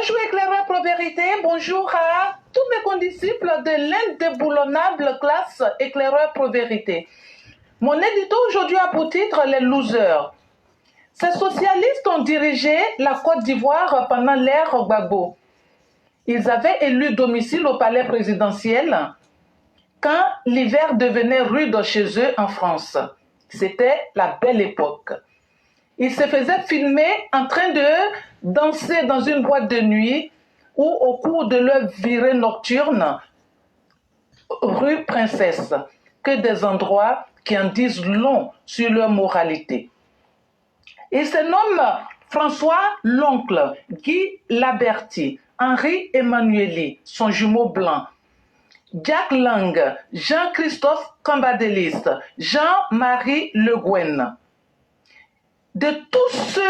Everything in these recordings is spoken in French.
Bonjour éclaireur Pro-Vérité, bonjour à tous mes condisciples de l'indéboulonnable classe éclaireur Pro-Vérité. Mon édito aujourd'hui a pour titre Les losers. Ces socialistes ont dirigé la Côte d'Ivoire pendant l'ère Gbagbo. Ils avaient élu domicile au palais présidentiel quand l'hiver devenait rude chez eux en France. C'était la belle époque. Ils se faisaient filmer en train de danser dans une boîte de nuit ou au cours de leur virée nocturne, rue Princesse, que des endroits qui en disent long sur leur moralité. Ils se nomment François l'Oncle, Guy Laberty, Henri Emmanueli, son jumeau blanc, Jack Lang, Jean-Christophe Cambadélis, Jean-Marie Le Guen. De tous ceux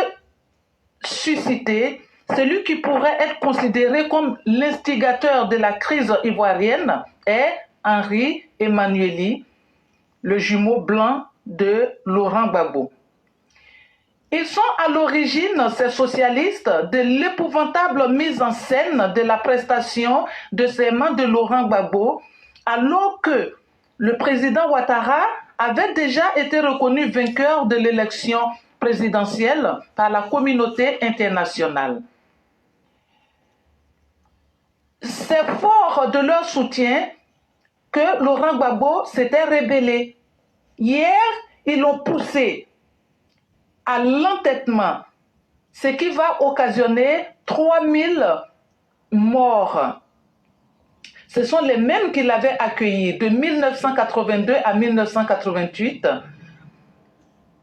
suscités, celui qui pourrait être considéré comme l'instigateur de la crise ivoirienne est Henri Emmanueli, le jumeau blanc de Laurent Gbagbo. Ils sont à l'origine, ces socialistes, de l'épouvantable mise en scène de la prestation de serment de Laurent Gbagbo, alors que le président Ouattara avait déjà été reconnu vainqueur de l'élection présidentielle par la communauté internationale. C'est fort de leur soutien que Laurent Gbagbo s'était rébellé. Hier, ils l'ont poussé à l'entêtement, ce qui va occasionner 3000 morts. Ce sont les mêmes qui l'avaient accueilli de 1982 à 1988,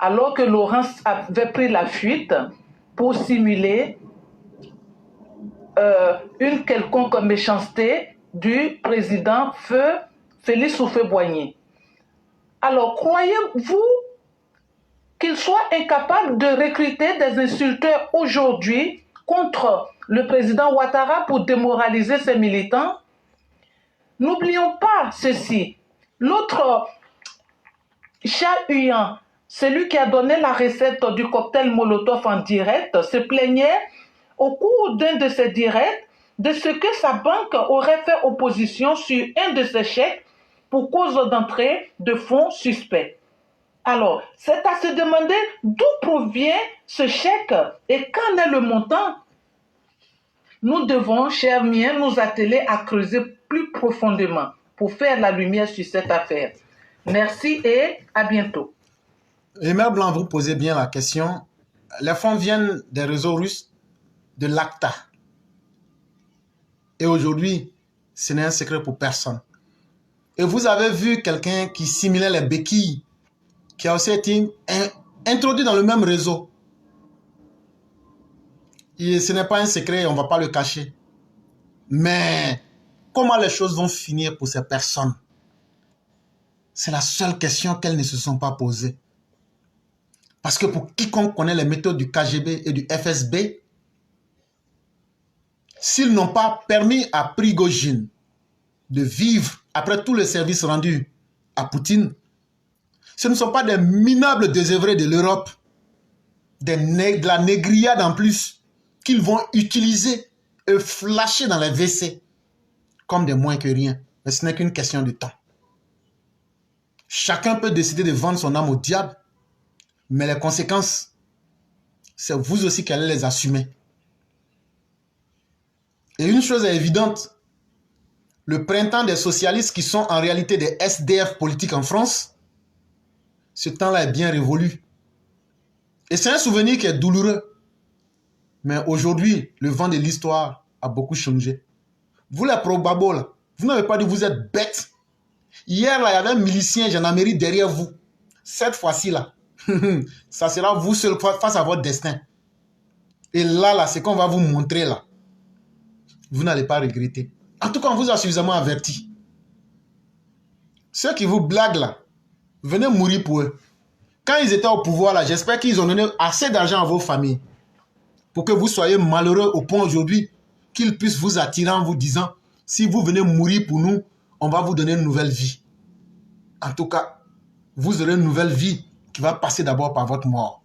alors que Laurent avait pris la fuite pour simuler une quelconque méchanceté du président Félix Houphouët-Boigny. Alors, croyez-vous qu'il soit incapable de recruter des insulteurs aujourd'hui contre le président Ouattara pour démoraliser ses militants? N'oublions pas ceci. L'autre chat huant, celui qui a donné la recette du cocktail Molotov en direct, se plaignait au cours d'un de ses directs de ce que sa banque aurait fait opposition sur un de ses chèques pour cause d'entrée de fonds suspects. Alors, c'est à se demander d'où provient ce chèque et qu'en est le montant. Nous devons, chers miens, nous atteler à creuser plus profondément pour faire la lumière sur cette affaire. Merci et à bientôt. Mère Blanc, vous posez bien la question. Les fonds viennent des réseaux russes de l'ACTA. Et aujourd'hui, ce n'est un secret pour personne. Et vous avez vu quelqu'un qui simulait les béquilles, qui a aussi été introduit dans le même réseau. Et ce n'est pas un secret, on ne va pas le cacher. Mais comment les choses vont finir pour ces personnes? C'est la seule question qu'elles ne se sont pas posées. Parce que pour quiconque connaît les méthodes du KGB et du FSB, s'ils n'ont pas permis à Prigojine de vivre après tous les services rendus à Poutine, ce ne sont pas des minables désœuvrés de l'Europe, de la négriade en plus, qu'ils vont utiliser et flasher dans les WC comme des moins que rien. Mais ce n'est qu'une question de temps. Chacun peut décider de vendre son âme au diable, mais les conséquences, c'est vous aussi qui allez les assumer. Et une chose est évidente, le printemps des socialistes qui sont en réalité des SDF politiques en France, ce temps-là est bien révolu. Et c'est un souvenir qui est douloureux. Mais aujourd'hui, le vent de l'histoire a beaucoup changé. Vous les pro-Gbagbo, là, vous n'avez pas dit que vous êtes bêtes. Hier, là, il y avait un milicien gendarmerie derrière vous. Cette fois-ci, là, ça sera vous seul face à votre destin. Et là, c'est qu'on va vous montrer, là. Vous n'allez pas regretter. En tout cas, on vous a suffisamment averti. Ceux qui vous blaguent, là, venez mourir pour eux. Quand ils étaient au pouvoir, là, j'espère qu'ils ont donné assez d'argent à vos familles pour que vous soyez malheureux au point aujourd'hui qu'ils puissent vous attirer en vous disant « Si vous venez mourir pour nous, on va vous donner une nouvelle vie. » En tout cas, vous aurez une nouvelle vie qui va passer d'abord par votre mort.